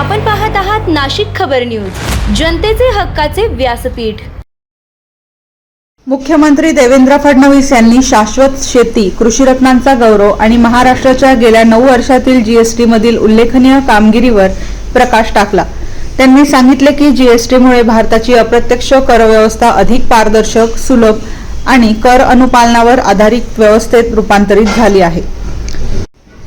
आपण पाहत आहात नाशिक खबर न्यूज, जनतेचे हक्काचे व्यासपीठ। मुख्यमंत्री देवेंद्र फडणवीस यांनी शाश्वत शेती, कृषीरत्नांचा गौरव आणि महाराष्ट्राच्या गेल्या 9 वर्षातील जीएसटी मधील उल्लेखनीय कामगिरीवर प्रकाश टाकला। त्यांनी सांगितले की जीएसटीमुळे भारताची अप्रत्यक्ष कर व्यवस्था अधिक पारदर्शक, सुलभ आणि कर अनुपालनावर आधारित व्यवस्थेत रूपांतरित झाली आहे।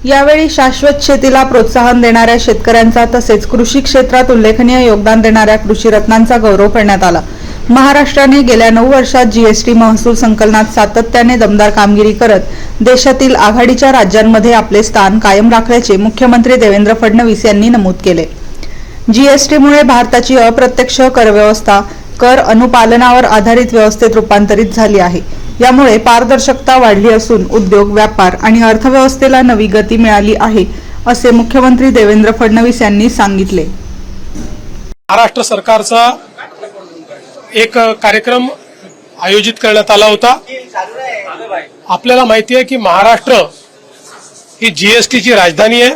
यावेळी शाश्वत शेतीला प्रोत्साहन देणाऱ्या शेतकऱ्यांचा तसेच कृषी क्षेत्रात उल्लेखनीय योगदान देणाऱ्या कृषीरत्नांचा गौरव करण्यात आला। महाराष्ट्राने गेल्या 9 वर्षात जीएसटी महसूल संकलनात सातत्याने दमदार कामगिरी करत देशातील आघाडीच्या राज्यांमध्ये आपले स्थान कायम राखल्याचे मुख्यमंत्री देवेंद्र फडणवीस यांनी नमूद केले। जीएसटीमुळे भारताची अप्रत्यक्ष कर व्यवस्था कर अनुपालनावर आधारित व्यवस्थेत रूपांतरित झाली आहे। यामुळे पारदर्शकता वाढली असून उद्योग, व्यापार आणि अर्थव्यवस्थेला नवी गती मिळाली आहे, असे मुख्यमंत्री देवेंद्र फडणवीस यांनी सांगितले। महाराष्ट्र सरकारचा एक कार्यक्रम आयोजित करण्यात आला होता। आपल्याला माहिती आहे की महाराष्ट्र ही जीएसटीची राजधानी आहे।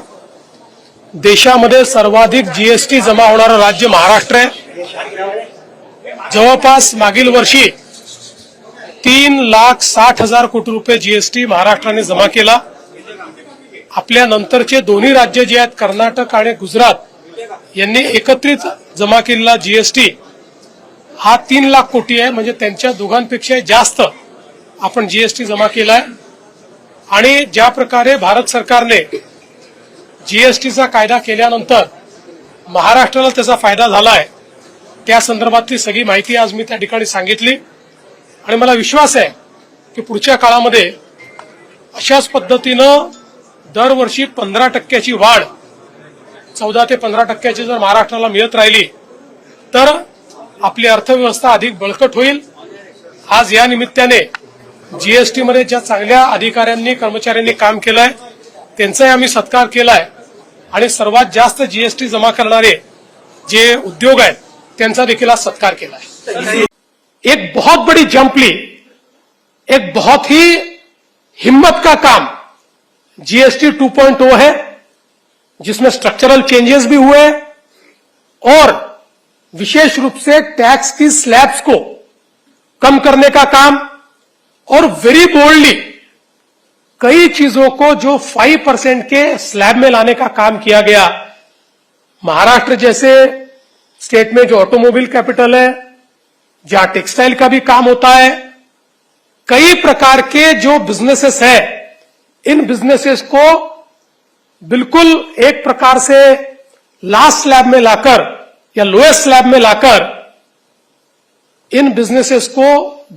देशामध्ये सर्वाधिक जीएसटी जमा होणारं राज्य महाराष्ट्र आहे। जवळपास मागील वर्षी 3,60,000 कोटी रुपये जीएसटी महाराष्ट्राने जमा केला। आपल्या नंतरचे दोन्ही राज्य जे आहेत कर्नाटक आणि गुजरात यांनी एकत्रित जमा केलेला जीएसटी हा 3 लाख कोटी आहे। म्हणजे त्यांच्या दोघांपेक्षा जास्त आपण जीएसटी जमा केलाय। आणि ज्या प्रकारे भारत सरकारने जीएसटीचा कायदा केल्यानंतर महाराष्ट्राला त्याचा फायदा झालाय, त्या संदर्भातली सगळी माहिती आज मी त्या ठिकाणी सांगितली। आणि मला विश्वास आहे की पुढच्या काळामध्ये अशाच पद्धतीनं दरवर्षी 15% वाढ 14 ते 15% जर महाराष्ट्राला मिळत राहिली तर आपली अर्थव्यवस्था अधिक बळकट होईल। आज या निमित्ताने जीएसटी मध्ये ज्या चांगल्या अधिकाऱ्यांनी, कर्मचाऱ्यांनी काम केलंय त्यांचाही आम्ही सत्कार केलाय आणि सर्वात जास्त जीएसटी जमा करणारे जे उद्योग आहेत त्यांचा देखील आज सत्कार केलाय। एक बहुत बड़ी जंप ली, एक बहुत ही हिम्मत का काम जीएसटी 2.0 है, जिसमें स्ट्रक्चरल चेंजेस भी हुए और विशेष रूप से टैक्स की स्लैब्स को कम करने का काम और वेरी बोल्डली कई चीजों को जो 5% के स्लैब में लाने का काम किया गया। महाराष्ट्र जैसे स्टेट में जो ऑटोमोबाइल कैपिटल है, जहां टेक्सटाइल का भी काम होता है, कई प्रकार के जो बिजनेसेस है, इन बिजनेसेस को बिल्कुल एक प्रकार से लास्ट स्लैब में लाकर या लोएस्ट स्लैब में लाकर इन बिजनेसेस को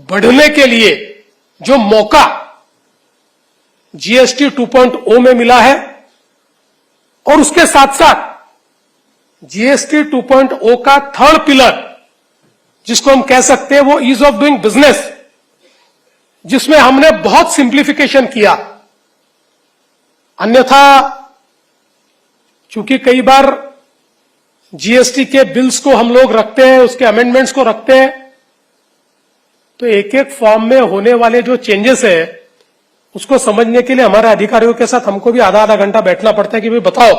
बढ़ने के लिए जो मौका जीएसटी 2.0 में मिला है और उसके साथ साथ जीएसटी 2.0 का थर्ड पिलर जिसको हम कह सकते हैं वो ईज ऑफ डूइंग बिजनेस, जिसमें हमने बहुत सिंप्लीफिकेशन किया। अन्यथा चूंकि कई बार जीएसटी के बिल्स को हम लोग रखते हैं, उसके अमेंडमेंट्स को रखते हैं, तो एक एक फॉर्म में होने वाले जो चेंजेस है उसको समझने के लिए हमारे अधिकारियों के साथ हमको भी आधा घंटा बैठना पड़ता है कि भाई बताओ,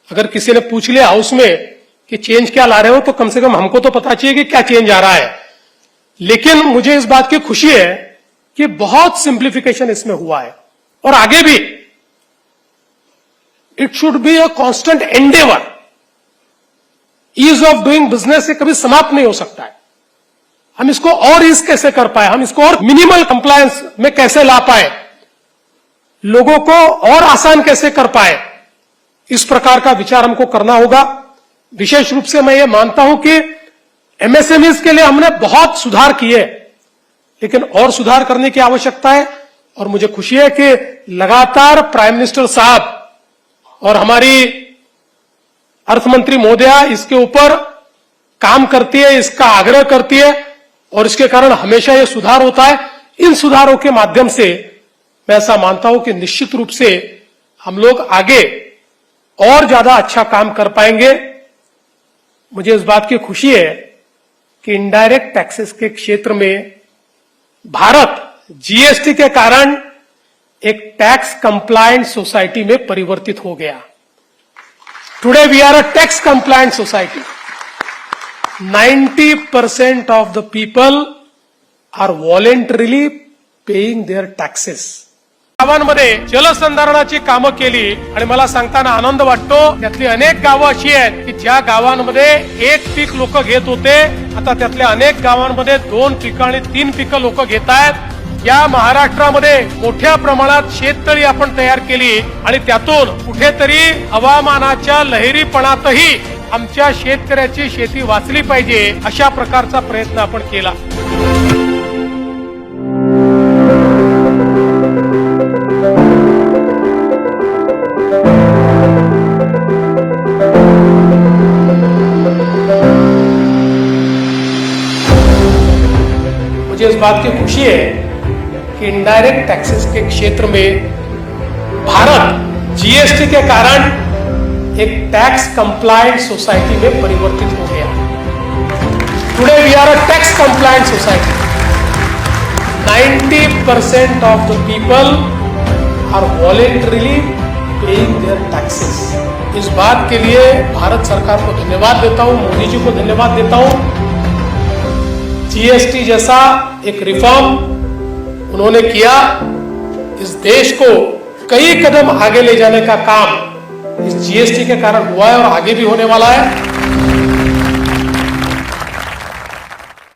अगर किसी ने पूछ लिया हाउस में कि चेंज क्या ला रहे हो तो कम से कम हमको तो पता चाहिए कि क्या चेंज आ रहा है। लेकिन मुझे इस बात की खुशी है कि बहुत सिंप्लीफिकेशन इसमें हुआ है और आगे भी it should be a constant endeavour. Ease of doing business से कभी समाप्त नहीं हो सकता है। हम इसको और ईज कैसे कर पाए, हम इसको और मिनिमल कंप्लायंस में कैसे ला पाए, लोगों को और आसान कैसे कर पाए, इस प्रकार का विचार हमको करना होगा। विशेष रूप से मैं ये मानता हूं कि एमएसएमईज के लिए हमने बहुत सुधार किए, लेकिन और सुधार करने की आवश्यकता है। और मुझे खुशी है कि लगातार प्राइम मिनिस्टर साहब और हमारी अर्थमंत्री महोदया इसके ऊपर काम करती है, इसका आग्रह करती है और इसके कारण हमेशा ये सुधार होता है। इन सुधारों के माध्यम से मैं ऐसा मानता हूं कि निश्चित रूप से हम लोग आगे और ज्यादा अच्छा काम कर पाएंगे। मुझे इस बात की खुशी है कि इनडायरेक्ट टैक्सेस के क्षेत्र में भारत जीएसटी के कारण एक टैक्स कंप्लायंट सोसाइटी में परिवर्तित हो गया। Today we are a tax compliant society. 90% of the people are voluntarily paying their taxes. गावांमध्ये जलसंधारणाची कामं केली आणि मला सांगताना आनंद वाटतो, त्यातली अनेक गावं अशी आहेत की ज्या गावांमध्ये एक पीक लोक घेत होते, आता त्यातल्या अनेक गावांमध्ये 2 पिकं आणि 3 पिकं लोक घेत आहेत. या महाराष्ट्रामध्ये मोठ्या प्रमाणात शेततळी आपण तयार केली आणि त्यातून कुठेतरी हवामानाच्या लहरीपणातही आमच्या शेतकऱ्याची शेती वाचली पाहिजे, अशा प्रकारचा प्रयत्न आपण केला. मुझे इस बात की खुशी है कि इनडायरेक्ट टैक्सेस के क्षेत्र में भारत जीएसटी के कारण एक टैक्स कंप्लायंट सोसाइटी में परिवर्तित हो गया. Today we are a tax compliant society. 90% of the people are voluntarily paying their taxes. इस बात के लिए भारत सरकार को धन्यवाद देता हूं, मोदी जी को धन्यवाद देता हूं. जीएसटी जैसा एक रिफॉर्म उन्होंने किया, इस देश को कई कदम आगे ले जाने का काम इस जीएसटी के कारण हुआ है और आगे भी होने वाला है.